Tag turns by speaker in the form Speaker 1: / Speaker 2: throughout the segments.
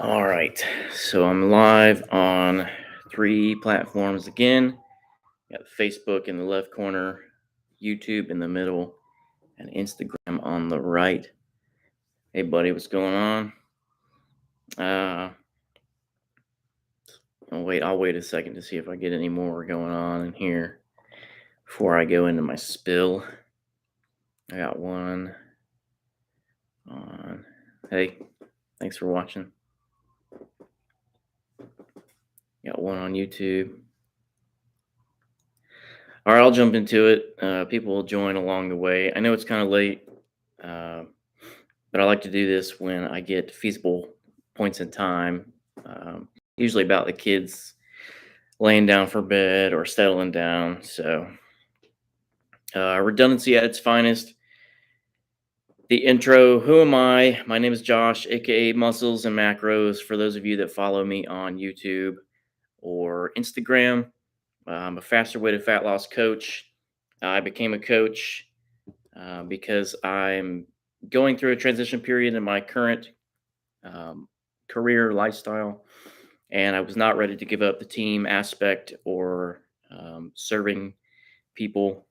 Speaker 1: All right. So I'm live on three platforms again. Got Facebook in the left corner, YouTube in the middle, and Instagram on the right. Hey, buddy, what's going on? Uh, I'll wait a second to see if I get any more going on in here before I go into my spill. I got one on. Hey, thanks for watching. Got one on YouTube. All right, I'll jump into it. People will join along the way. I know it's kind of late, uh, but I like to do this when I get feasible points in time, um, usually about the kids laying down for bed or settling down. So, redundancy at its finest. The intro. Who am I? My name is Josh, aka Muscles and Macros. For those of you that follow me on YouTube or Instagram, I'm a faster way to fat loss coach. I became a coach because I'm going through a transition period in my current um, career lifestyle, and I was not ready to give up the team aspect or serving people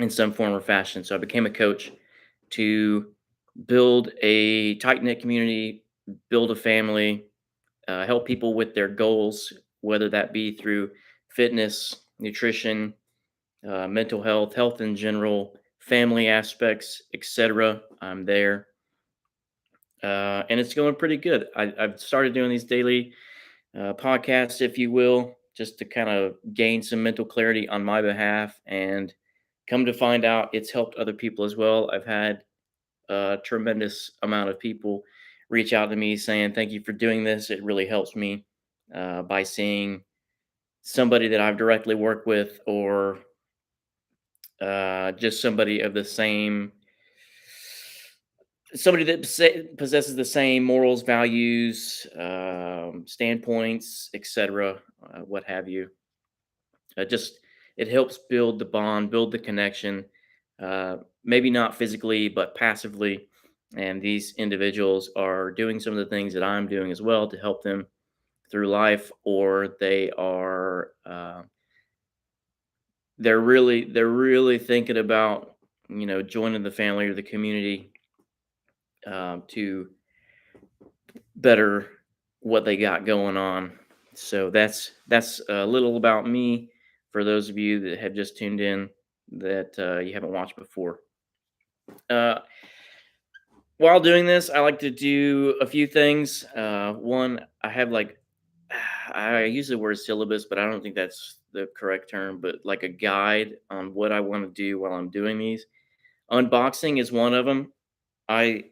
Speaker 1: in some form or fashion. So I became a coach to build a tight knit community, build a family, help people with their goals, whether that be through fitness, nutrition, mental health, health in general, family aspects, etc. I'm there, and it's going pretty good. I've started doing these daily podcasts, if you will, just to kind of gain some mental clarity on my behalf, and come to find out, it's helped other people as well. I've had a tremendous amount of people reach out to me saying, "Thank you for doing this. It really helps me." By seeing somebody that I've directly worked with, or just somebody that possesses the same morals, values, standpoints, etc., what have you. Just it helps build the bond, build the connection. Maybe not physically, but passively. And these individuals are doing some of the things that I'm doing as well to help them through life, or they're really thinking about joining the family or the community to better what they got going on. So that's a little about me for those of you that have just tuned in that you haven't watched before. Uh, while doing this, I like to do a few things. One, I have like I use the word syllabus, but I don't think that's the correct term. But like a guide on what I want to do while I'm doing these. Unboxing is one of them. I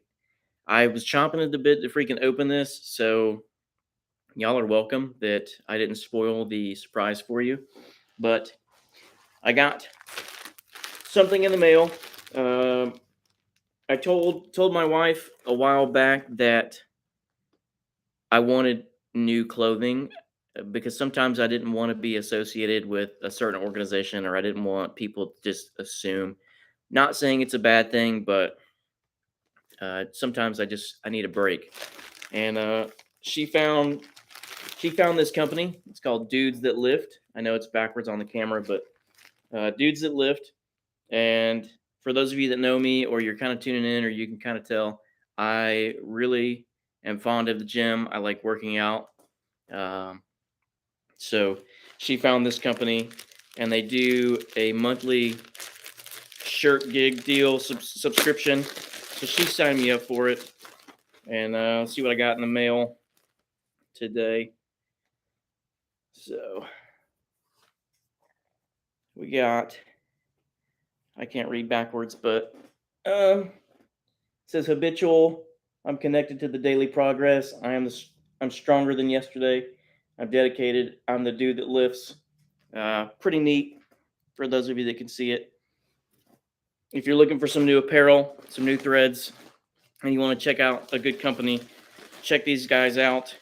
Speaker 1: I was chomping at the bit to freaking open this, so y'all are welcome that I didn't spoil the surprise for you. But I got something in the mail. Um, I told my wife a while back that I wanted new clothing because sometimes I didn't want to be associated with a certain organization, or I didn't want people to just assume. Not saying it's a bad thing, but sometimes I need a break. And she found she found this company. It's called Dudes That Lift. I know it's backwards on the camera, but Dudes That Lift. And for those of you that know me, or you're kind of tuning in, or you can kind of tell, I really am fond of the gym. I like working out. Um, so she found this company, and they do a monthly shirt gig deal subscription. So she signed me up for it, and let's see what I got in the mail today. So we got, I can't read backwards, but it says habitual. I'm connected to the daily progress. I'm stronger than yesterday. I'm dedicated. I'm the dude that lifts. Pretty neat for those of you that can see it. If you're looking for some new apparel, some new threads, and you want to check out a good company, check these guys out.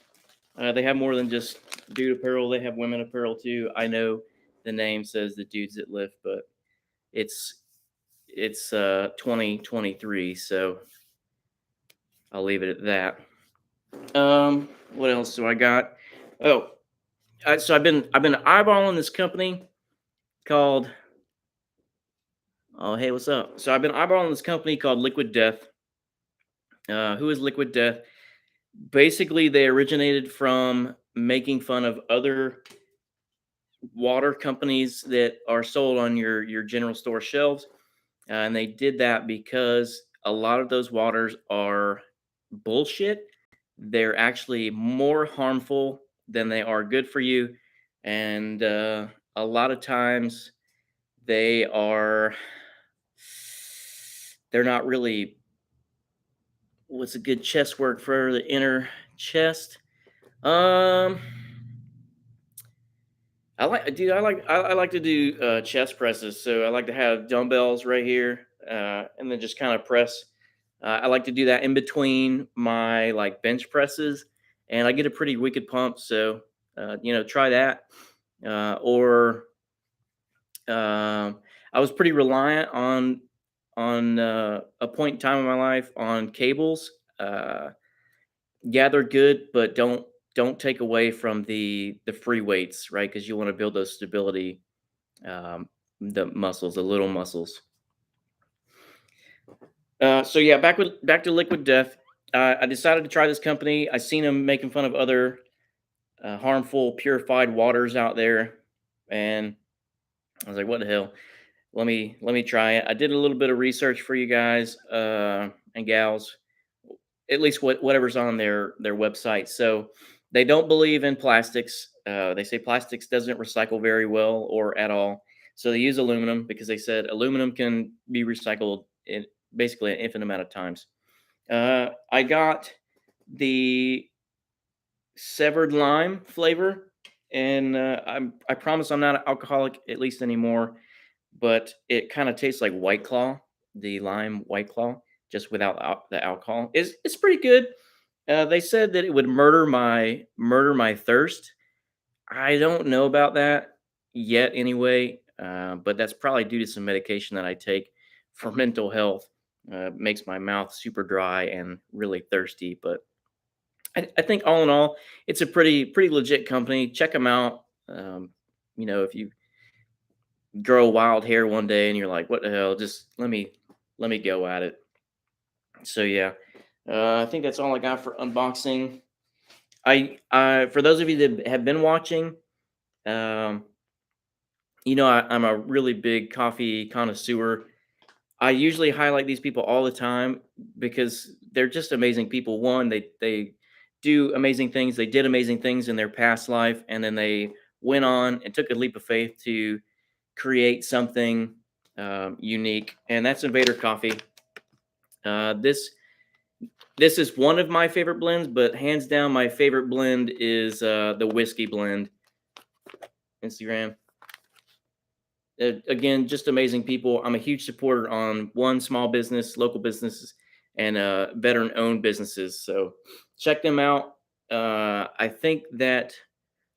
Speaker 1: They have more than just dude apparel. They have women apparel too. I know the name says the dudes that lift, but it's it's 2023, so I'll leave it at that. What else do I got? Oh, so I've been eyeballing this company called. Oh, hey, what's up? So I've been eyeballing this company called Liquid Death. Who is Liquid Death? Basically, they originated from making fun of other water companies that are sold on your general store shelves. And they did that because a lot of those waters are bullshit. They're actually more harmful than they are good for you. And a lot of times they are, they're not really, what's a good chest work for the inner chest? Um, I like to do chest presses. So I like to have dumbbells right here, and then just kind of press. I like to do that in between my like bench presses, and I get a pretty wicked pump. So try that. Or I was pretty reliant on a point in time in my life on cables. Yeah, they're good, but don't take away from the free weights, right? Because you want to build those stability, um, the muscles, the little muscles. So yeah, back to Liquid Death. I decided to try this company. I seen them making fun of other harmful purified waters out there, and I was like, "What the hell? Let me try it." I did a little bit of research for you guys and gals, at least whatever's on their website. So they don't believe in plastics. They say plastics doesn't recycle very well or at all. So they use aluminum because they said aluminum can be recycled in basically an infinite amount of times. I got the severed lime flavor, and I promise I'm not an alcoholic at least anymore. But it kind of tastes like White Claw, the lime White Claw, just without the alcohol. It's pretty good. They said that it would murder my thirst. I don't know about that yet, anyway. But that's probably due to some medication that I take for mental health. Makes my mouth super dry and really thirsty. But I think all in all, it's a pretty legit company. Check them out. If you grow wild hair one day and you're like, "What the hell? Just let me go at it." So yeah, I think that's all I got for unboxing. For those of you that have been watching, um, I'm a really big coffee connoisseur. I usually highlight these people all the time because they're just amazing people. One, they do amazing things. They did amazing things in their past life, and then they went on and took a leap of faith to create something unique, and that's Invader Coffee. This is one of my favorite blends, but hands down, my favorite blend is the whiskey blend. Instagram. Again, just amazing people. I'm a huge supporter on one small business, local businesses, and veteran-owned businesses. So check them out. I think that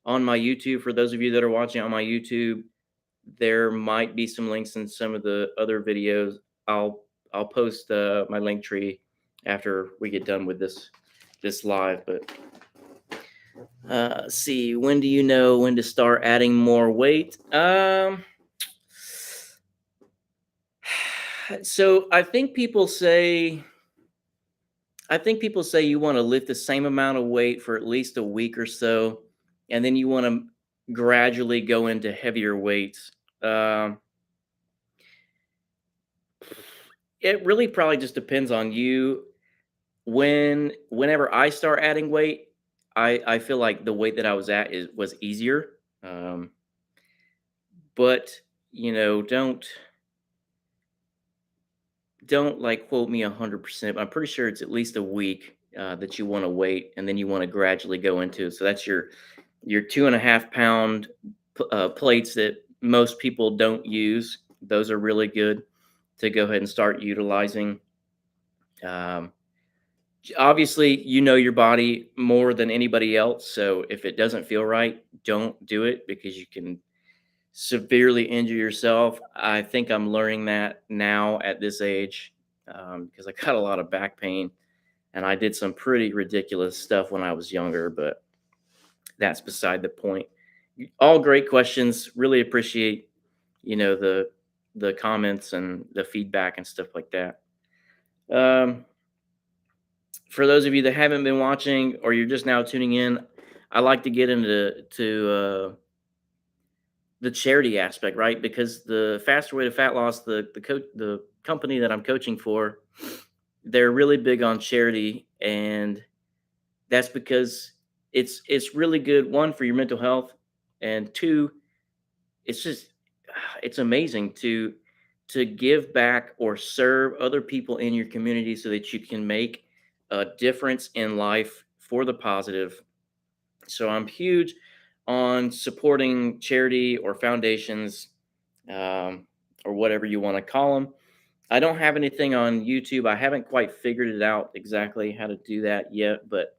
Speaker 1: on my YouTube, for those of you that are watching on my YouTube, there might be some links in some of the other videos. I'll post my link tree after we get done with this live. But see, when do you know when to start adding more weight? So I think people say you want to lift the same amount of weight for at least a week or so, and then you want to gradually go into heavier weights. Um, it really probably just depends on you. Whenever I start adding weight, I feel like the weight that I was at was easier. Um, but don't like quote me 100%. But I'm pretty sure it's at least a week that you want to wait, and then you want to gradually go into it. So that's your 2.5 pound plates that most people don't use. Those are really good to go ahead and start utilizing. Um, Obviously, you know your body more than anybody else. So if it doesn't feel right, don't do it because you can severely injure yourself. I think I'm learning that now at this age because I got a lot of back pain and I did some pretty ridiculous stuff when I was younger, but that's beside the point. All great questions. Really appreciate, the comments and the feedback and stuff like that. Um, for those of you that haven't been watching or you're just now tuning in, I like to get into the charity aspect, right? Because the faster way to fat loss, the company that I'm coaching for, they're really big on charity, and that's because it's really good. One, for your mental health, and two, it's just it's amazing to give back or serve other people in your community so that you can make a difference in life for the positive. So I'm huge on supporting charity or foundations, um, or whatever you want to call them. I don't have anything on YouTube. I haven't quite figured it out exactly how to do that yet, but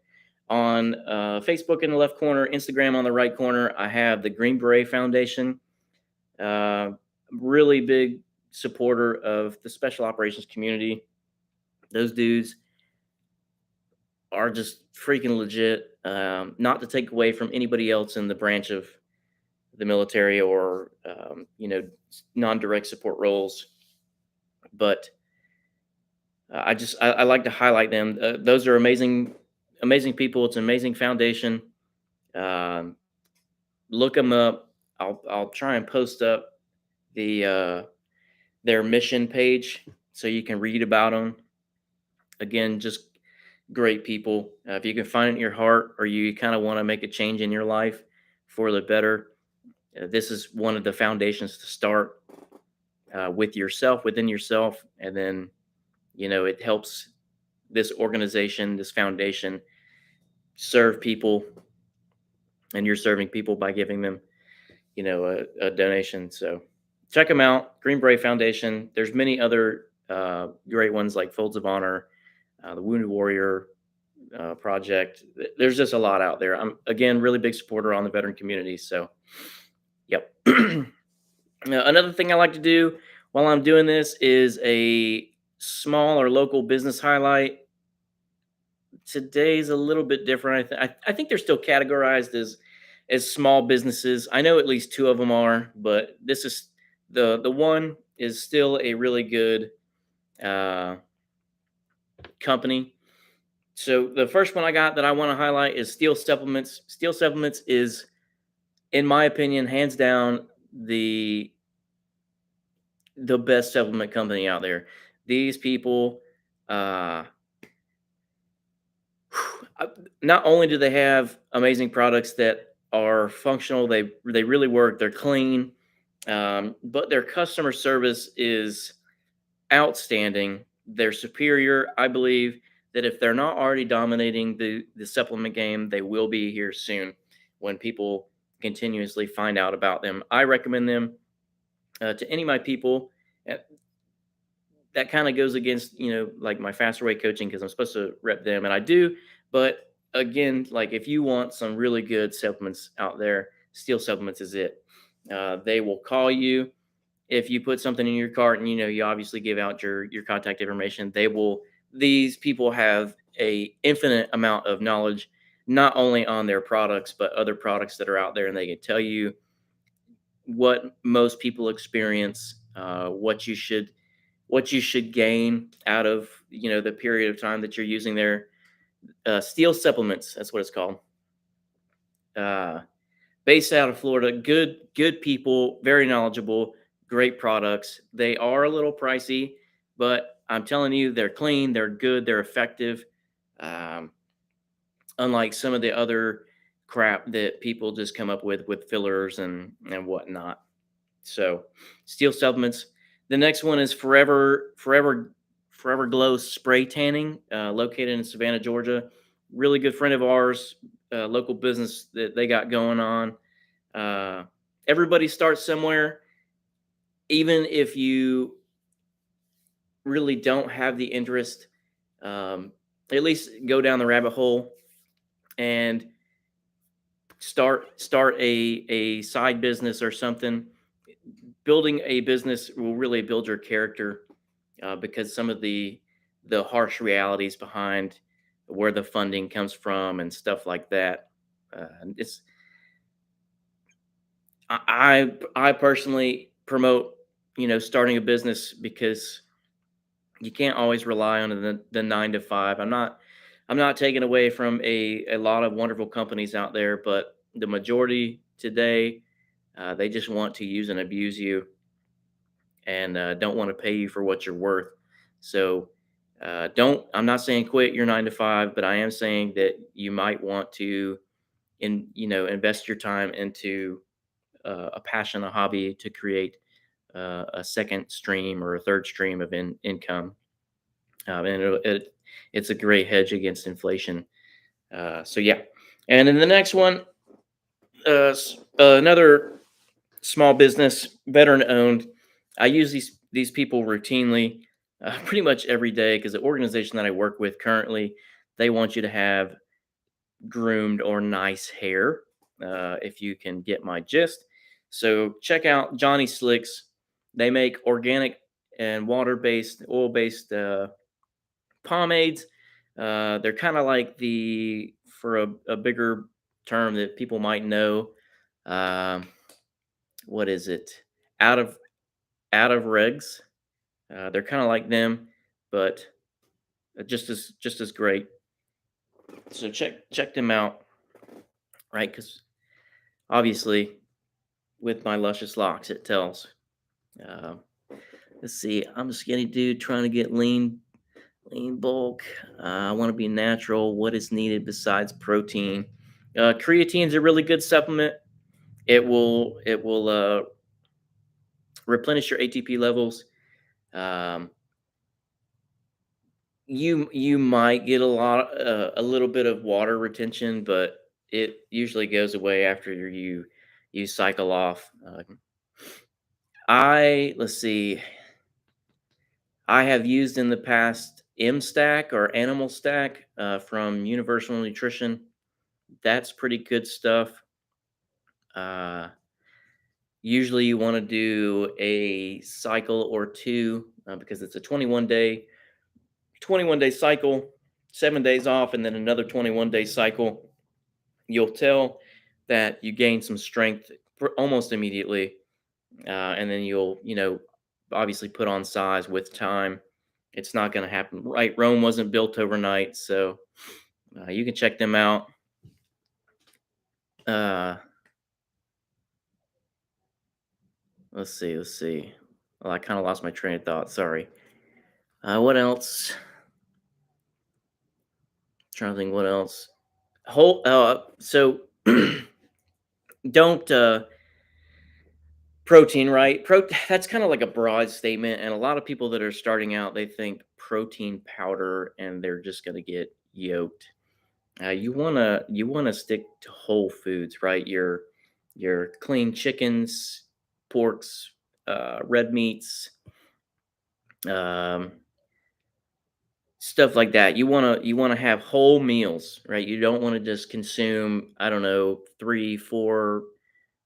Speaker 1: on Facebook in the left corner, Instagram on the right corner, I have the Green Beret Foundation. Uh, really big supporter of the special operations community. Those dudes are just freaking legit. Not to take away from anybody else in the branch of the military or non-direct support roles, but I like to highlight them. Those are amazing people. It's an amazing foundation. Um, look them up. I'll try and post up their mission page so you can read about them. Again, just great people. If you can find it in your heart, or you kind of want to make a change in your life for the better, this is one of the foundations to start with yourself, within yourself, and then it helps this organization, this foundation, serve people, and you're serving people by giving them, a donation. So check them out, Green Beret Foundation. There's many other great ones like Folds of Honor, the Wounded Warrior Project. There's just a lot out there. I'm again really big supporter on the veteran community. So, yep. Now, another thing I like to do while I'm doing this is a small or local business highlight. Today's a little bit different. I think they're still categorized as small businesses. I know at least two of them are, but this is the one is still a really good uh, company. So the first one I got that I want to highlight is Steel Supplements. Steel Supplements is, in my opinion, hands down the best supplement company out there. These people, uh, uh, not only do they have amazing products that are functional, they really work, they're clean, but their customer service is outstanding. They're superior. I believe that if they're not already dominating the supplement game, they will be here soon when people continuously find out about them. I recommend them to any of my people. Uh, That kind of goes against, like my faster way coaching because I'm supposed to rep them and I do. But again, like if you want some really good supplements out there, Steel Supplements is it. They will call you if you put something in your cart and you obviously give out your contact information. These people have a infinite amount of knowledge, not only on their products but other products that are out there, and they can tell you what most people experience, what you should gain out of the period of time that you're using their Steel Supplements. That's what it's called. uh, Based out of Florida. Good people, very knowledgeable, great products. They are a little pricey, but I'm telling you, they're clean, they're good, they're effective. Um, Unlike some of the other crap that people just come up with fillers and whatnot. So, Steel Supplements. The next one is Forever Glow Spray Tanning, located in Savannah, Georgia. Really good friend of ours, local business that they got going on. uh, Everybody starts somewhere, even if you really don't have the interest. At least go down the rabbit hole and start a side business or something. Building a business will really build your character, because some of the harsh realities behind where the funding comes from and stuff like that. It's I personally promote, starting a business because you can't always rely on the 9 to 5. I'm not taking away from a lot of wonderful companies out there, but the majority today, they just want to use and abuse you, and don't want to pay you for what you're worth. So don't. I'm not saying quit your 9 to 5, but I am saying that you might want to invest your time into a passion, a hobby, to create a second stream or a third stream of income. And it's a great hedge against inflation. So yeah. And then the next one, another small business, veteran owned. I use these people routinely, pretty much every day, because the organization that I work with currently, they want you to have groomed or nice hair. If you can get my gist, so check out Johnny Slicks. They make organic and water-based, oil-based pomades. They're kind of like for a bigger term that people might know. Um, what is it? Out of regs. They're kind of like them, but just as great. So check them out, right? Because obviously, with my luscious locks, it tells. Uh, let's see. I'm a skinny dude trying to get lean bulk. I want to be natural. What is needed besides protein? Creatine is a really good supplement. It will replenish your ATP levels. Um, you might get a little bit of water retention, but it usually goes away after you cycle off. I let's see. I have used in the past M Stack or Animal Stack from Universal Nutrition. That's pretty good stuff. Uh, Usually, you want to do a cycle or two, because it's a 21 day cycle, 7 days off, and then another 21-day cycle. You'll tell that you gain some strength almost immediately, and then you'll obviously put on size with time. It's not going to happen right. Rome wasn't built overnight, so you can check them out. Uh, let's see. Well, I kind of lost my train of thought. Sorry. What else? Trying to think what else. Whole. So don't protein, right? That's kind of like a broad statement, and a lot of people that are starting out, they think protein powder, and they're just going to get yoked. You wanna stick to whole foods, right? Your clean chickens, porks, red meats, um, stuff like that. You wanna have whole meals, right? You don't want to just consume, I don't know, 3, 4,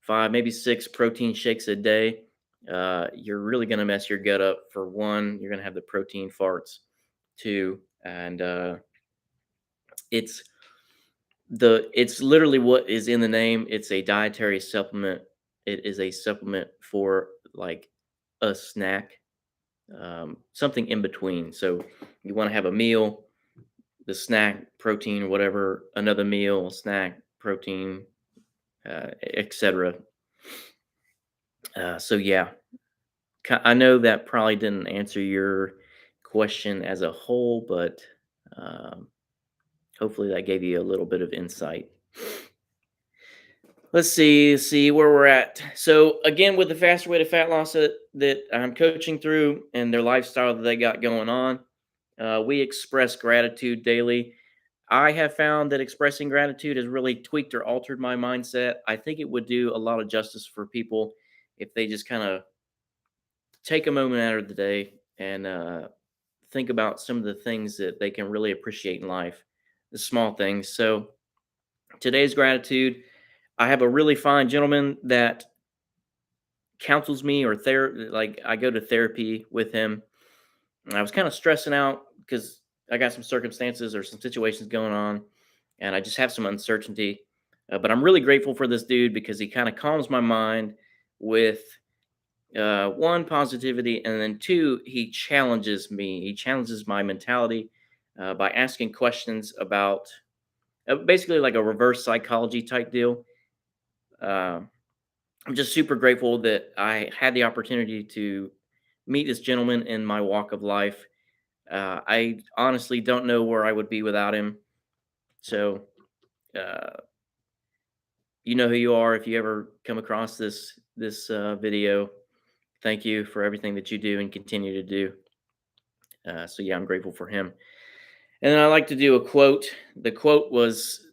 Speaker 1: 5, maybe 6 protein shakes a day. You're really gonna mess your gut up. For one, you're gonna have the protein farts. Two, and it's it's literally what is in the name. It's a dietary supplement. It is a supplement for like a snack, something in between. So you want to have a meal, the snack protein or whatever, another meal, snack protein, etc. So yeah, I know that probably didn't answer your question as a whole, but um, hopefully that gave you a little bit of insight. Let's see where we're at. So again, with the faster way to fat loss that I'm coaching through and their lifestyle that they got going on, we express gratitude daily. I have found that expressing gratitude has really tweaked or altered my mindset. I think it would do a lot of justice for people if they just kind of take a moment out of the day and think about some of the things that they can really appreciate in life, the small things. So today's gratitude, I have a really fine gentleman that counsels me, or like I go to therapy with him. And I was kind of stressing out because I got some circumstances or some situations going on, and I just have some uncertainty. But I'm really grateful for this dude because he kind of calms my mind with one, positivity, and then two, he challenges me. He challenges my mentality by asking questions about basically like a reverse psychology type deal. Uh, I'm just super grateful that I had the opportunity to meet this gentleman in my walk of life. I honestly don't know where I would be without him. So, uh, you know who you are if you ever come across this video. Thank you for everything that you do and continue to do. So yeah, I'm grateful for him. And then I like to do a quote. The quote was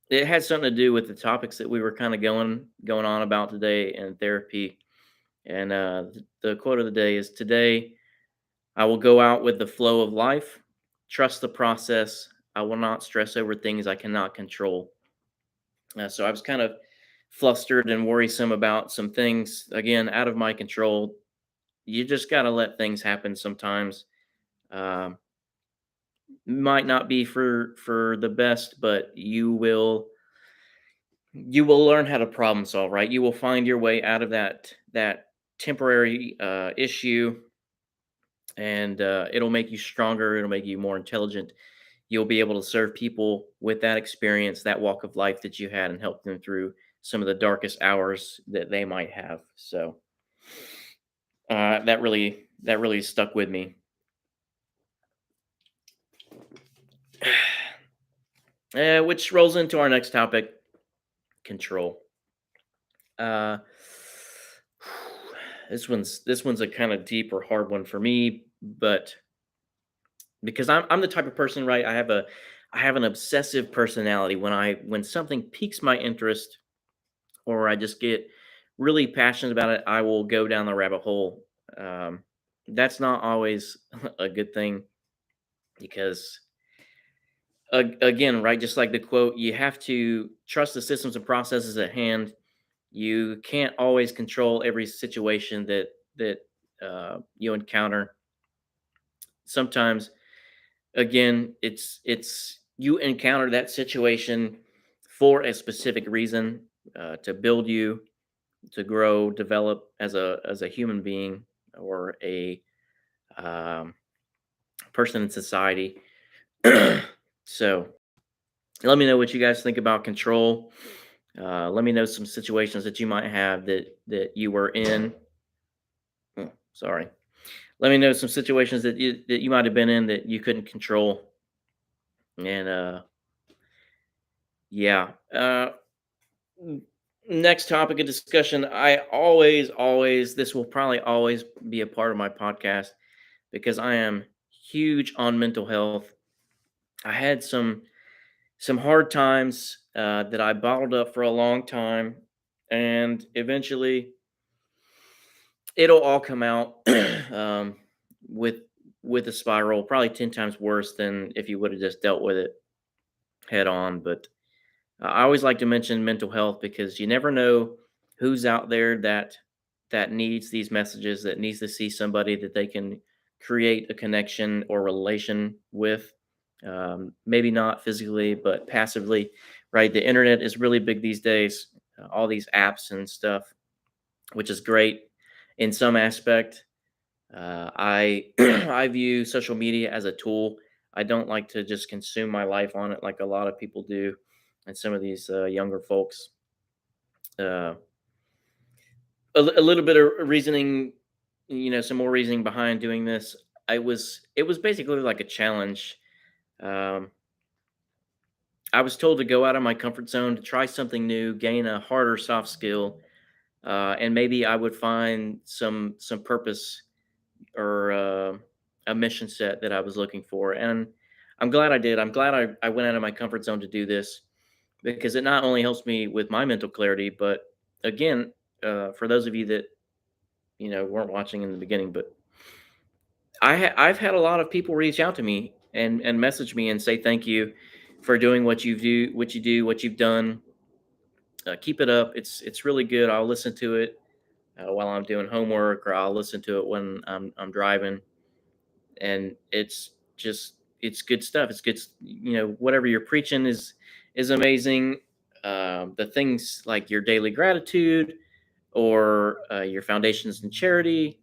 Speaker 1: it had something to do with the topics that we were kind of going on about today in therapy. And the quote of the day is today I will go out with the flow of life, trust the process. I will not stress over things I cannot control. So I was kind of flustered and worrisome about some things again out of my control. You just got to let things happen sometimes. Um, might not be for the best, but you will learn how to problem solve, right? You will find your way out of that temporary issue, and it'll make you stronger. It'll make you more intelligent. You'll be able to serve people with that experience, that walk of life that you had, and help them through some of the darkest hours that they might have. So that really stuck with me. Which rolls into our next topic: control. Uh, this one's a kind of deep or hard one for me, but because I'm the type of person, right? I have an obsessive personality. When something piques my interest or I just get really passionate about it, I will go down the rabbit hole. Um, that's not always a good thing because again, right, just like the quote, you have to trust the systems and processes at hand. You can't always control every situation that you encounter. Sometimes, again, it's you encounter that situation for a specific reason, to build you, to grow, develop as a human being or a um, person in society. So let me know what you guys think about control. Let me know some situations that you might have that you were in. Sorry. Let me know some situations that you might have been in that you couldn't control. And yeah. N- Next topic of discussion. I always, this will probably always be a part of my podcast because I am huge on mental health. I had some hard times that I bottled up for a long time, and eventually it'll all come out um, with with a spiral, probably 10 times worse than if you would have just dealt with it head on. But I always like to mention mental health because you never know who's out there that needs these messages, that needs to see somebody that they can create a connection or relation with. Maybe not physically, but passively, right? The internet is really big these days. All these apps and stuff, which is great in some aspect. I I view social media as a tool. I don't like to just consume my life on it like a lot of people do, and some of these younger folks. Uh, a little bit of reasoning, some more reasoning behind doing this. It was basically like a challenge. Um, I was told to go out of my comfort zone to try something new, gain a harder soft skill, and maybe I would find some purpose or a mission set that I was looking for. And I'm glad I did. I'm glad I went out of my comfort zone to do this because it not only helps me with my mental clarity, but again, for those of you that weren't watching in the beginning, but I've had a lot of people reach out to me and message me and say thank you for doing what you've done. Keep it up. It's really good. I'll listen to it while I'm doing homework, or I'll listen to it when I'm driving, and it's just it's good stuff. It's good. Whatever you're preaching is amazing. The things like your daily gratitude, or your foundations and charity,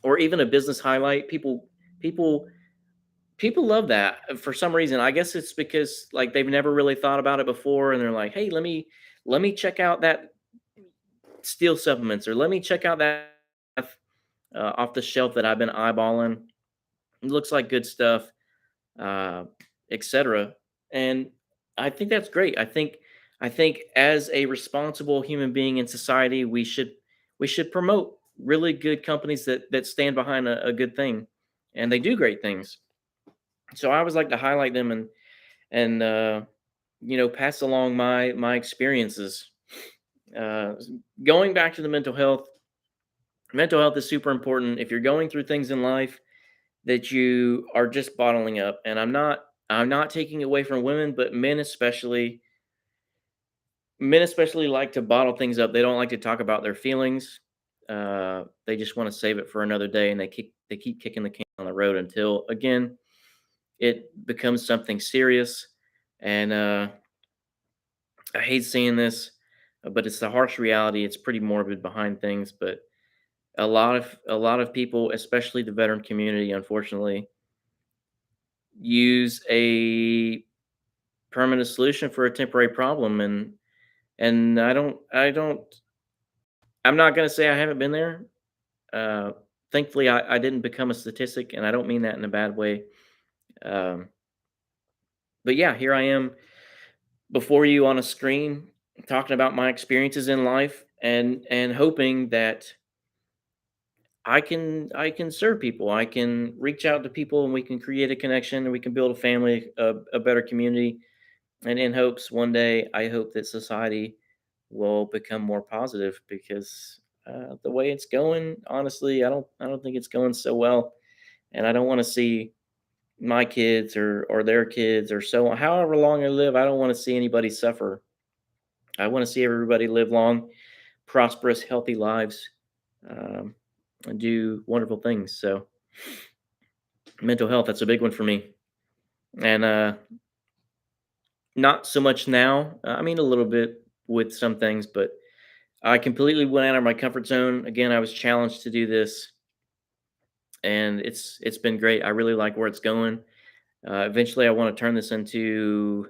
Speaker 1: or even a business highlight. People people love that for some reason. I guess it's because like they've never really thought about it before, and they're like, hey, let me check out that steel supplements, or let me check out that off the shelf that I've been eyeballing. It looks like good stuff, uh, etc. And I think that's great. I think as a responsible human being in society, we should promote really good companies that stand behind a good thing, and they do great things. So I always like to highlight them, and pass along my experiences. Uh, Going back to the mental health is super important. If you're going through things in life that you are just bottling up, and I'm not taking away from women, but men especially like to bottle things up. They don't like to talk about their feelings. They just want to save it for another day, and they keep kicking the can on the road until again it becomes something serious. And I hate seeing this, but it's the harsh reality. It's pretty morbid behind things, but a lot of people, especially the veteran community, unfortunately, use a permanent solution for a temporary problem. And I'm not going to say I haven't been there. uh Thankfully, I didn't become a statistic, and I don't mean that in a bad way. um but yeah, here I am before you on a screen, talking about my experiences in life, and hoping that I can serve people. I can reach out to people, and we can create a connection, and we can build a family, a better community. And in hopes one day, I hope that society will become more positive, because the way it's going, honestly, I don't think it's going so well. And I don't want to see my kids, or their kids, or so on, however long I live. I don't want to see anybody suffer. I want to see everybody live long, prosperous, healthy lives, um, and do wonderful things. So mental health, that's a big one for me. And not so much now. I mean, a little bit with some things, but I completely went out of my comfort zone. Again, I was challenged to do this, and it's been great. I really like where it's going. Eventually, I want to turn this into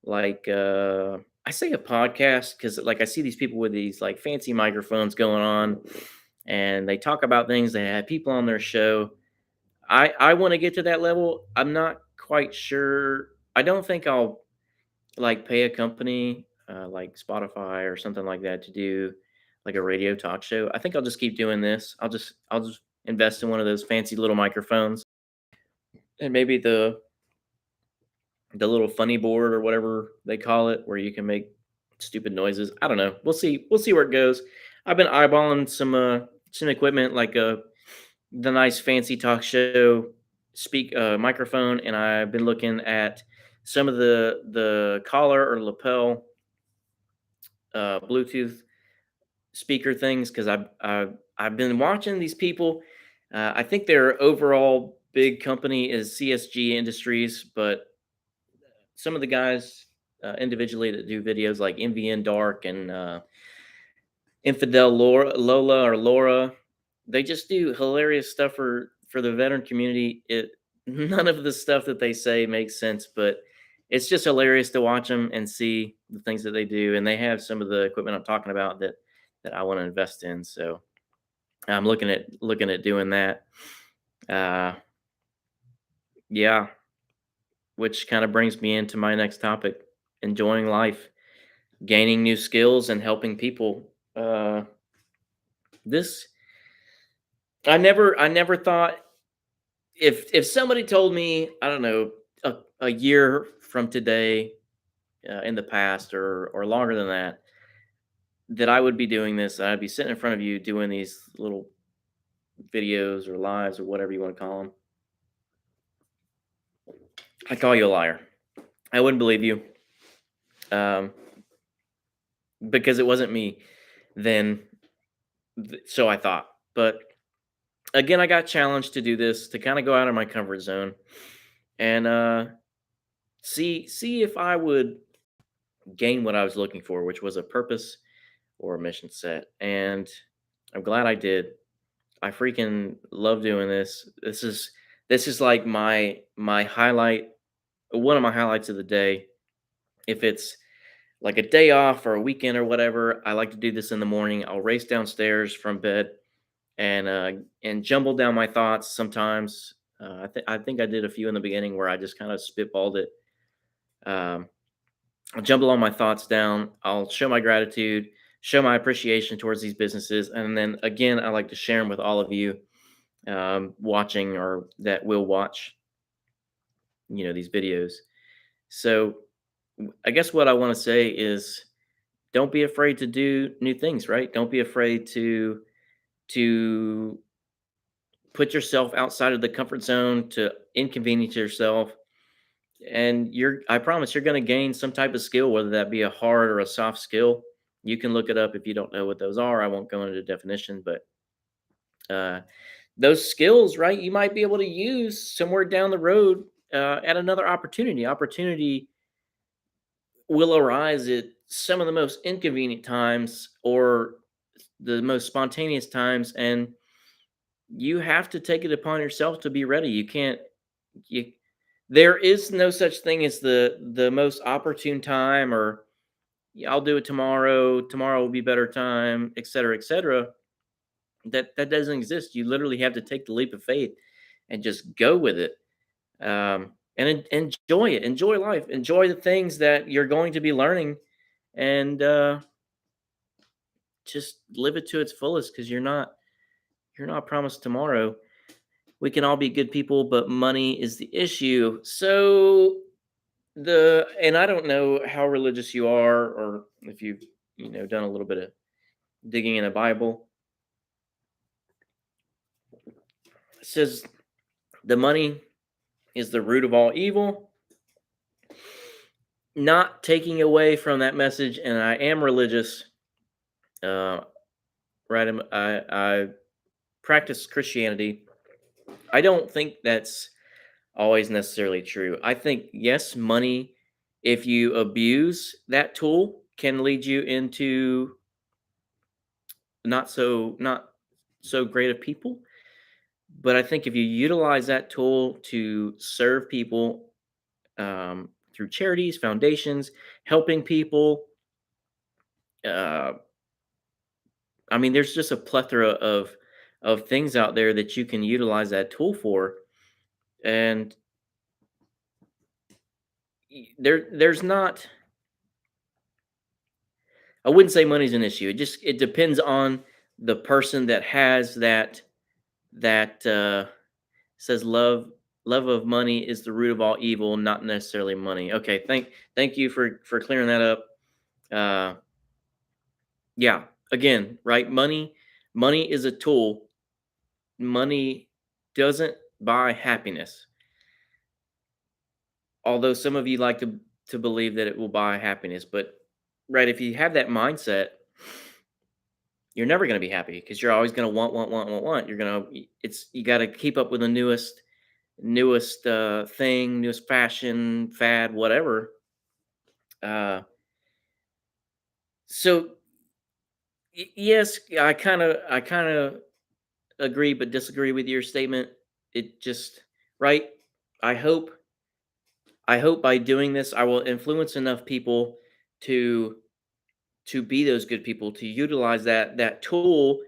Speaker 1: like I say a podcast, because like I see these people with these like fancy microphones going on, and they talk about things. They have people on their show. I want to get to that level. I'm not quite sure. I don't think I'll like pay a company like Spotify or something like that to do like a radio talk show. I think I'll just keep doing this. I'll just invest in one of those fancy little microphones, and maybe the little funny board or whatever they call it, where you can make stupid noises. I don't know. We'll see where it goes. I've been eyeballing some equipment, like the nice fancy talk show speak microphone, and I've been looking at some of the collar or lapel Bluetooth speaker things, because I've been watching these people. I think their overall big company is CSG Industries, but some of the guys individually that do videos like MVN Dark and Infidel Lola or Laura, they just do hilarious stuff for the veteran community. It None of the stuff that they say makes sense, but it's just hilarious to watch them and see the things that they do. And they have some of the equipment I'm talking about that I want to invest in. So I'm looking at doing that. Uh, yeah, which kind of brings me into my next topic: enjoying life, gaining new skills, and helping people. This I never thought, if somebody told me, I don't know, a year from today, in the past, or longer than that, that I would be doing this, I'd be sitting in front of you doing these little videos or lives or whatever you want to call them, I call you a liar. I wouldn't believe you, um, because it wasn't me then. So I thought, but again, I got challenged to do this, to kind of go out of my comfort zone. and see if I would gain what I was looking for, which was a purpose or a mission set. And I'm glad I did. I freaking love doing this. This is like my highlight, one of my highlights of the day. If it's like a day off or a weekend or whatever, I like to do this in the morning. I'll race downstairs from bed and jumble down my thoughts sometimes. I think I did a few in the beginning where I just kind of spitballed it. Um, I'll jumble all my thoughts down. I'll show my gratitude, show my appreciation towards these businesses, and then again, I like to share them with all of you watching or that will watch, these videos. So I guess what I want to say is, don't be afraid to do new things, right? Don't be afraid to put yourself outside of the comfort zone, to inconvenience yourself, and I promise you're going to gain some type of skill, whether that be a hard or a soft skill. You can look it up if you don't know what those are. I won't go into definition, but uh, those skills, right, you might be able to use somewhere down the road at another opportunity will arise at some of the most inconvenient times or the most spontaneous times, and you have to take it upon yourself to be ready. You can't you there is no such thing as the most opportune time, or "Yeah, I'll do it tomorrow. Tomorrow will be better time," et cetera, et cetera. That doesn't exist. You literally have to take the leap of faith and just go with it. And enjoy it. Enjoy life. Enjoy the things that you're going to be learning, and just live it to its fullest, because you're not promised tomorrow. We can all be good people, but money is the issue. So and I don't know how religious you are, or if you've done a little bit of digging in the Bible. It says the money is the root of all evil. Not taking away from that message, and I am religious. Uh, right, I practice Christianity. I don't think that's always necessarily true. I think, yes, money, if you abuse that tool, can lead you into not so great of people. But I think if you utilize that tool to serve people, through charities, foundations, helping people, uh, I mean, there's just a plethora of things out there that you can utilize that tool for, and there's not. I wouldn't say money's an issue. It depends on the person that has that says love of money is the root of all evil, not necessarily money. Okay, thank you for clearing that up. Uh, yeah, again, right? Money is a tool. Money doesn't buy happiness. Although some of you like to believe that it will buy happiness, but right, if you have that mindset, you're never going to be happy, because you're always going to want. You're going to it's you got to keep up with the newest thing, newest fashion, fad, whatever. Uh, so yes, I kind of agree but disagree with your statement. It just right. I hope I hope by doing this I will influence enough people to be those good people, to utilize that tool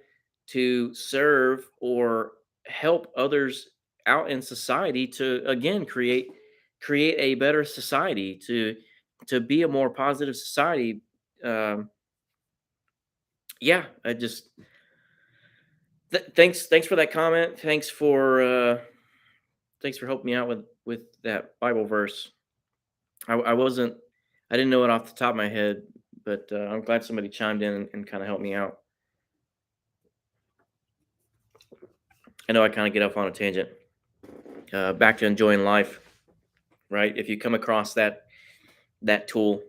Speaker 1: to serve or help others out in society, to again create a better society, to be a more positive society. um yeah, I just thanks for that comment. Thanks for helping me out with that Bible verse. I wasn't I didn't know it off the top of my head, but I'm glad somebody chimed in and kind of helped me out. I know I kind of get off on a tangent. Back to enjoying life, right? If you come across that tool,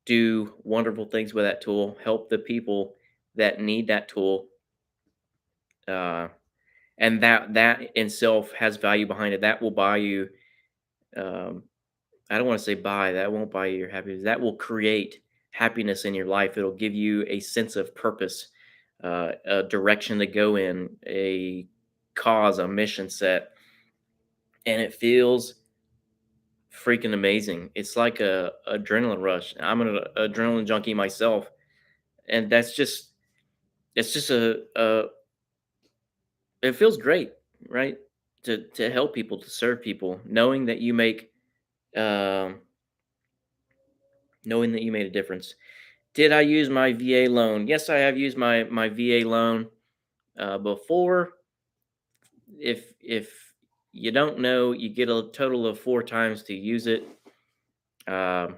Speaker 1: do wonderful things with that tool. Help the people that need that tool, uh, and that in itself has value behind it. That will buy you Um, I don't want to say buy, that won't buy you your happiness. That will create happiness in your life. It'll give you a sense of purpose, a direction to go in, a cause, a mission set, and it feels freaking amazing. It's like a adrenaline rush. I'm an adrenaline junkie myself, and it's just a it feels great, right? To help people, to serve people, um, knowing that you made a difference. Did I use my VA loan? Yes, I have used my VA loan before. If you don't know, you get a total of 4 times to use it. Um,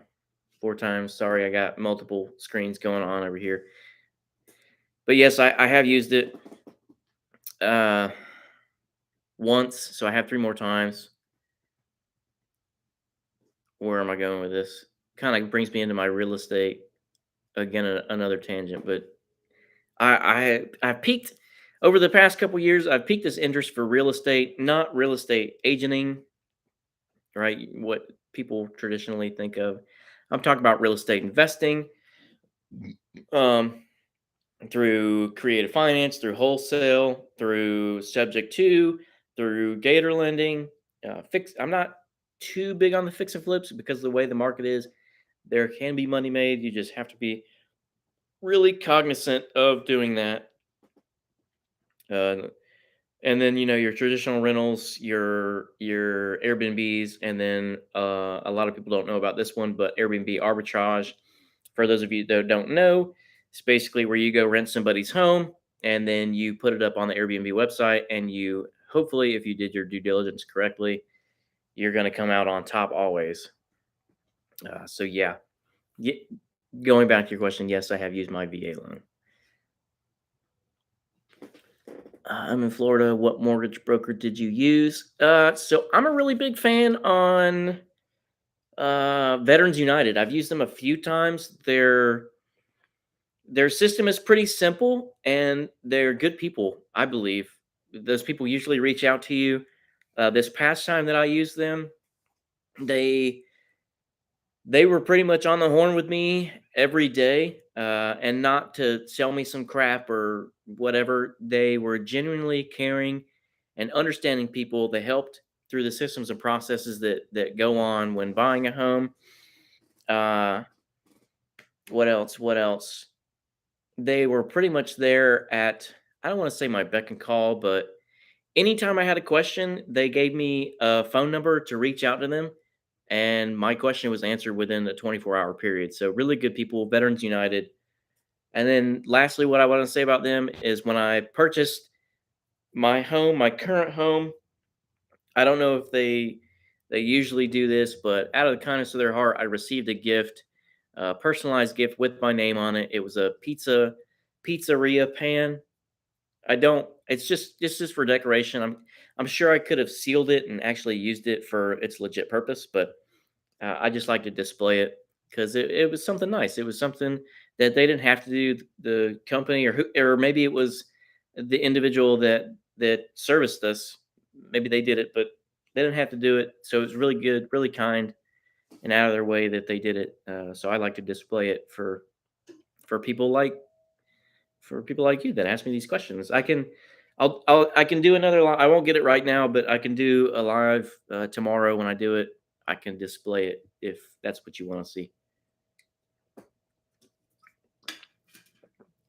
Speaker 1: 4 times. Sorry, I got multiple screens going on over here. But yes, I have used it uh, once, so I have 3 more times. Where am I going with this? Kind of brings me into my real estate again. Another tangent, but I peaked over the past couple years. I've peaked this interest for real estate, not real estate agenting, right? What people traditionally think of. I'm talking about real estate investing. Um, through creative finance, through wholesale, through subject to, through gator lending. I'm not too big on the fix and flips because of the way the market is. There can be money made. You just have to be really cognizant of doing that. Uh, and then your traditional rentals, your Airbnbs, and then a lot of people don't know about this one, but Airbnb arbitrage. For those of you that don't know, it's basically where you go rent somebody's home and then you put it up on the Airbnb website, and you hopefully, if you did your due diligence correctly, you're going to come out on top always. So yeah, Ye- going back to your question, yes, I have used my VA loan. I'm in Florida. What mortgage broker did you use? So I'm a really big fan on Veterans United. I've used them a few times. Their system is pretty simple, and they're good people, I believe. Those people usually reach out to you. This past time that I used them, they they were pretty much on the horn with me every day, and not to sell me some crap or whatever. They were genuinely caring and understanding people. They helped through the systems and processes that go on when buying a home. Uh, what else? What else? They were pretty much there at, I don't want to say my beck and call, but anytime I had a question, they gave me a phone number to reach out to them, and my question was answered within a 24-hour period. So really good people, Veterans United. And then lastly, what I want to say about them is when I purchased my home, my current home, I don't know if they usually do this, but out of the kindness of their heart, I received a gift, a personalized gift with my name on it. It was a pizzeria pan. I don't. It's just for decoration. I'm sure I could have sealed it and actually used it for its legit purpose, but I just like to display it because it was something nice. It was something that they didn't have to do. The company, or maybe it was the individual that serviced us. Maybe they did it, but they didn't have to do it. So it was really good, really kind, and out of their way that they did it. So I like to display it for people like for people like you that ask me these questions. I can do another I won't get it right now, but I can do a live tomorrow. When I do it, I can display it if that's what you want to see.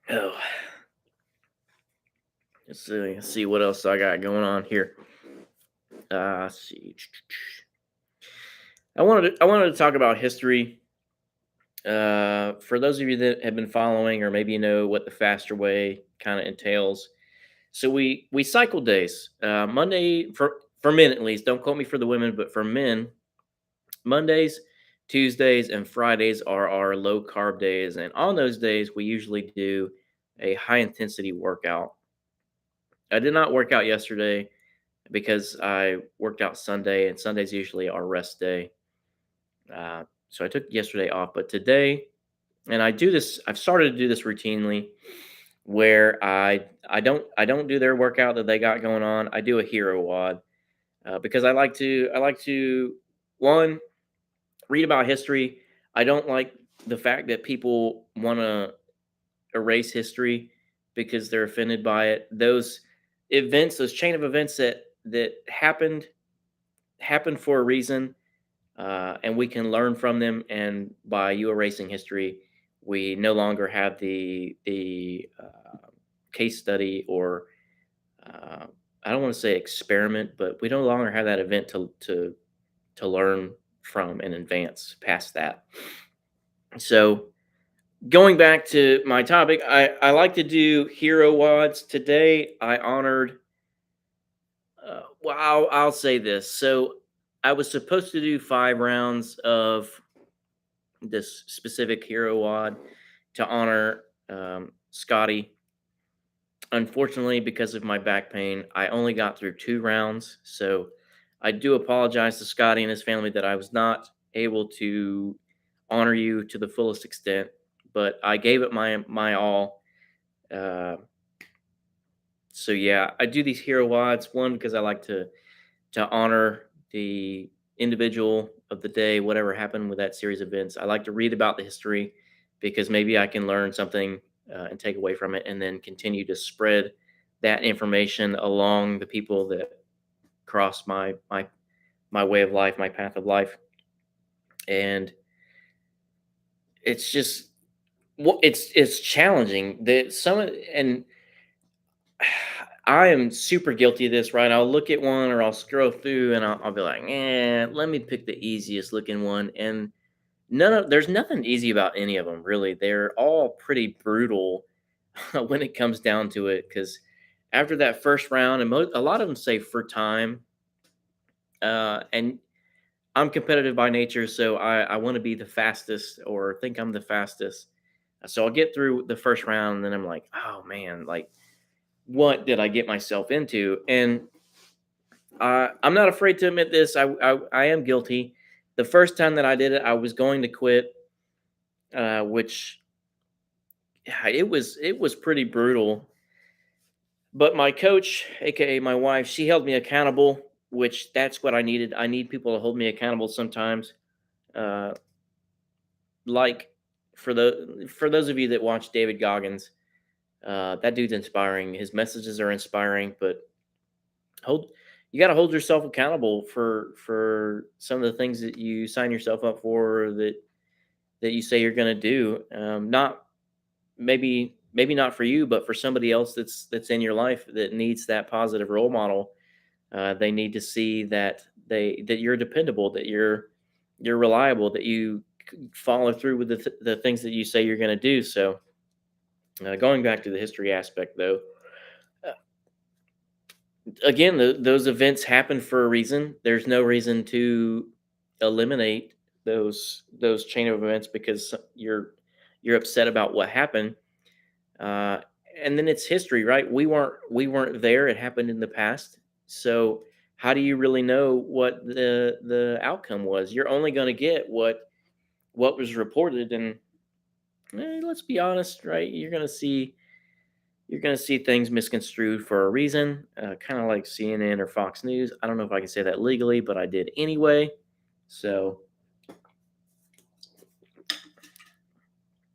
Speaker 1: Oh, let's see what else I got going on here. Let's see. I wanted to talk about history. For those of you that have been following, or maybe you know what the faster way kind of entails. So we cycle days. Monday for men at least. Don't quote me for the women, but for men, Mondays, Tuesdays, and Fridays are our low carb days, and on those days we usually do a high intensity workout. I did not work out yesterday because I worked out Sunday, and Sunday's usually our rest day. So I took yesterday off, but today, and I do this. I've started to do this routinely, where I don't do their workout that they got going on. I do a hero wad because I like to one, read about history. I don't like the fact that people want to erase history because they're offended by it. Those events, those chain of events that happened for a reason, and we can learn from them. And by you erasing history, we no longer have the case study or uh, I don't want to say experiment, but we no longer have that event to learn from and advance past that. So going back to my topic, I like to do hero wads. Today I honored. Well, I'll say this. So I was supposed to do 5 rounds of this specific hero wad to honor Scotty. Unfortunately, because of my back pain, I only got through 2 rounds. So I do apologize to Scotty and his family that I was not able to honor you to the fullest extent, but I gave it my all. Uh, so yeah, I do these hero wads. One, because I like to honor the individual of the day, whatever happened with that series of events. I like to read about the history because maybe I can learn something and take away from it, and then continue to spread that information along the people that cross my way of life, my path of life. And it's just it's challenging that and I am super guilty of this, right? I'll look at one or I'll scroll through and I'll be like, let me pick the easiest looking one. And there's nothing easy about any of them, really. They're all pretty brutal when it comes down to it. Because after that first round, and a lot of them say for time, and I'm competitive by nature, so I want to be the fastest or think I'm the fastest. So I'll get through the first round, and then I'm like, oh man, like what did I get myself into? And I'm not afraid to admit this. I am guilty. The first time that I did it, I was going to quit, which yeah, it was pretty brutal. But my coach, aka my wife, she held me accountable, which that's what I needed. I need people to hold me accountable sometimes. Uh, like for those of you that watch David Goggins, that dude's inspiring. His messages are inspiring, but hold you got to hold yourself accountable for some of the things that you sign yourself up for, that you say you're going to do. Not maybe not for you, but for somebody else that's in your life that needs that positive role model. They need to see that you're dependable, that you're reliable, that you follow through with the things that you say you're going to do. So going back to the history aspect, though, uh, again, those events happen for a reason. There's no reason to eliminate those chain of events because you're upset about what happened. Uh, and then it's history, right? We weren't there. It happened in the past. So how do you really know what the outcome was? You're only going to get what was reported, and let's be honest, right? You're going to see things misconstrued for a reason, kind of like CNN or Fox News. I don't know if I can say that legally, but I did anyway. So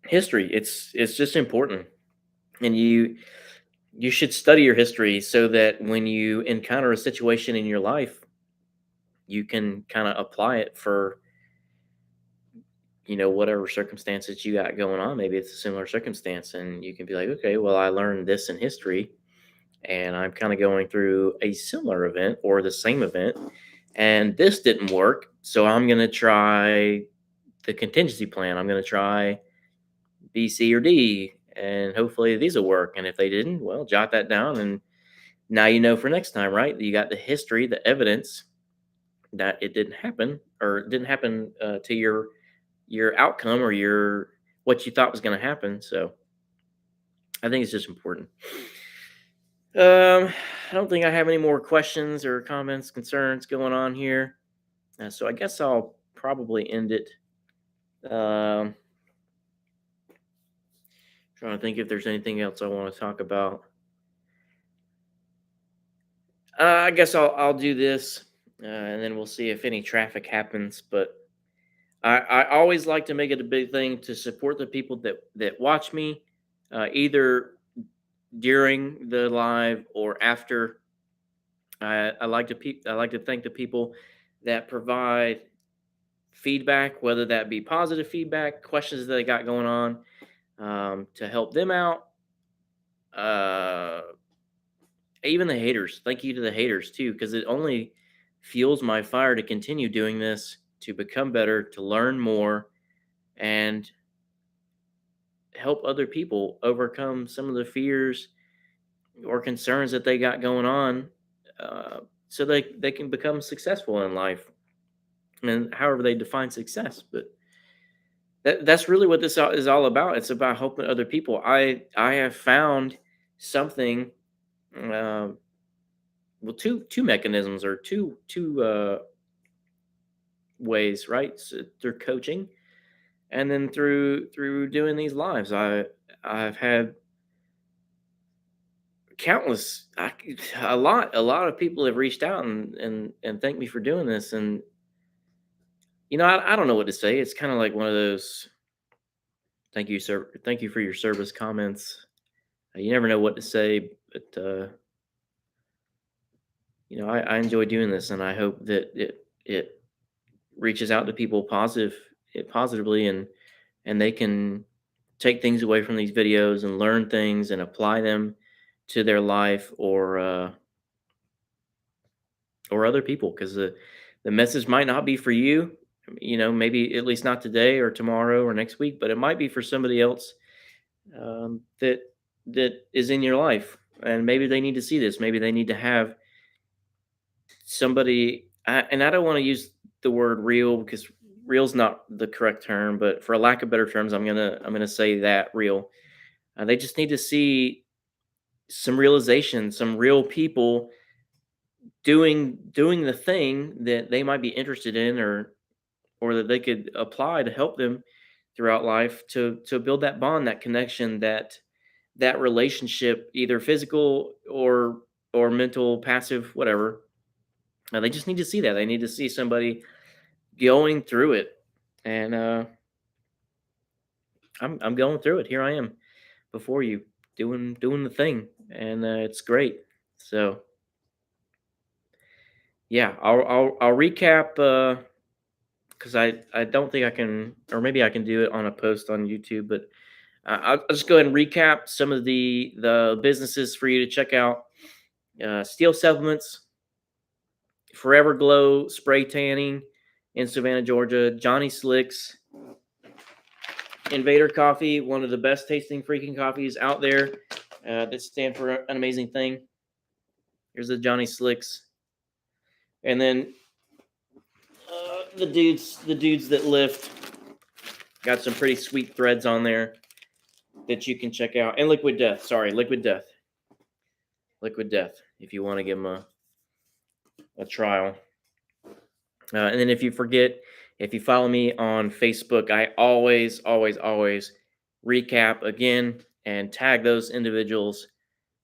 Speaker 1: history, it's just important, and you should study your history so that when you encounter a situation in your life, you can kind of apply it for whatever circumstances you got going on. Maybe it's a similar circumstance, and you can be like, okay, well, I learned this in history, and I'm kind of going through a similar event or the same event, and this didn't work. So I'm going to try the contingency plan. I'm going to try B, C, or D, and hopefully these will work. And if they didn't, well, jot that down, and now you know for next time, right? You got the history, the evidence that it didn't happen, or it didn't happen to your outcome or your what you thought was going to happen. So I think it's just important. I don't think I have any more questions or comments, concerns going on here. So I guess I'll probably end it. Um, Trying to think if there's anything else I want to talk about. I guess I'll do this. and then we'll see if any traffic happens. But I always like to make it a big thing to support the people that watch me, either during the live or after. I like to thank the people that provide feedback, whether that be positive feedback, questions that they got going on, to help them out. Uh, Even the haters. Thank you to the haters too, because it only fuels my fire to continue doing this, to become better, to learn more, and help other people overcome some of the fears or concerns that they got going on, uh, so they can become successful in life, and however they define success. But that's really what this is all about. It's about helping other people. I have found something, um, well, two mechanisms, or two ways, right? So through coaching, and then through doing these lives. I've had countless, a lot of people have reached out and thanked me for doing this. And I don't know what to say. It's kind of like one of those thank you, sir, thank you for your service comments. You never know what to say, but I enjoy doing this, and I hope that it reaches out to people positively, and they can take things away from these videos and learn things and apply them to their life, or other people, because the message might not be for you. Maybe at least not today or tomorrow or next week, but it might be for somebody else, that is in your life, and maybe they need to see this. Maybe they need to have somebody. And I don't want to use the word real, because real's not the correct term, but for a lack of better terms, I'm gonna say that real. They just need to see some realization, some real people doing the thing that they might be interested in, or that they could apply to help them throughout life, to build that bond, that connection, that relationship, either physical or mental, passive, whatever. They just need to see that. They need to see somebody going through it, and I'm going through it. Here I am before you, doing the thing, and it's great. So yeah, I'll recap, because I don't think I can, or maybe I can do it on a post on YouTube, but I'll just go ahead and recap some of the businesses for you to check out. Steel Supplements, Forever Glow Spray Tanning in Savannah, Georgia, Johnny Slicks, Invader Coffee, one of the best tasting freaking coffees out there, that stand for an amazing thing. Here's the Johnny Slicks, and then the dudes that lift got some pretty sweet threads on there that you can check out. And Liquid Death, sorry, Liquid Death, if you want to give them a trial. And then if you follow me on Facebook, I always recap again and tag those individuals.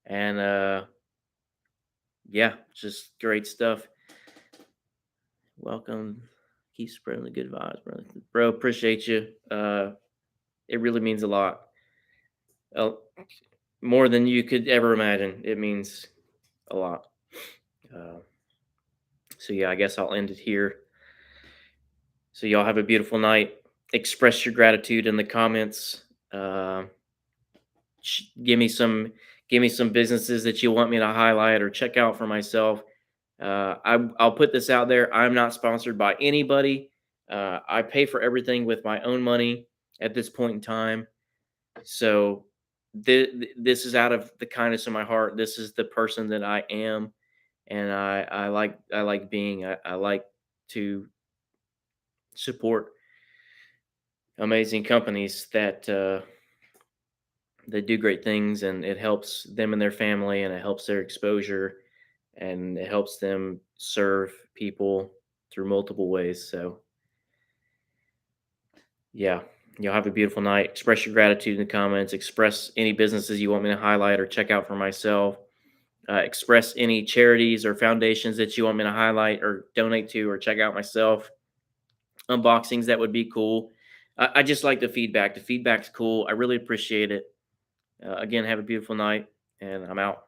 Speaker 1: And yeah, just great stuff. Welcome. Keep spreading the good vibes, brother. Bro, appreciate you. It really means a lot. Uh, More than you could ever imagine. It means a lot. Uh, so yeah, I guess I'll end it here. So y'all have a beautiful night. Express your gratitude in the comments. Uh, give me some businesses that you want me to highlight or check out for myself. I'll put this out there. I'm not sponsored by anybody. I pay for everything with my own money at this point in time. So this is out of the kindness of my heart. This is the person that I am, and I like being. I like to support amazing companies that do great things, and it helps them and their family, and it helps their exposure, and it helps them serve people through multiple ways. So yeah, y'all have a beautiful night. Express your gratitude in the comments. Express any businesses you want me to highlight or check out for myself. express any charities or foundations that you want me to highlight or donate to or check out myself. Unboxings, that would be cool. I just like the feedback. The feedback's cool. I really appreciate it. Again, have a beautiful night, and I'm out.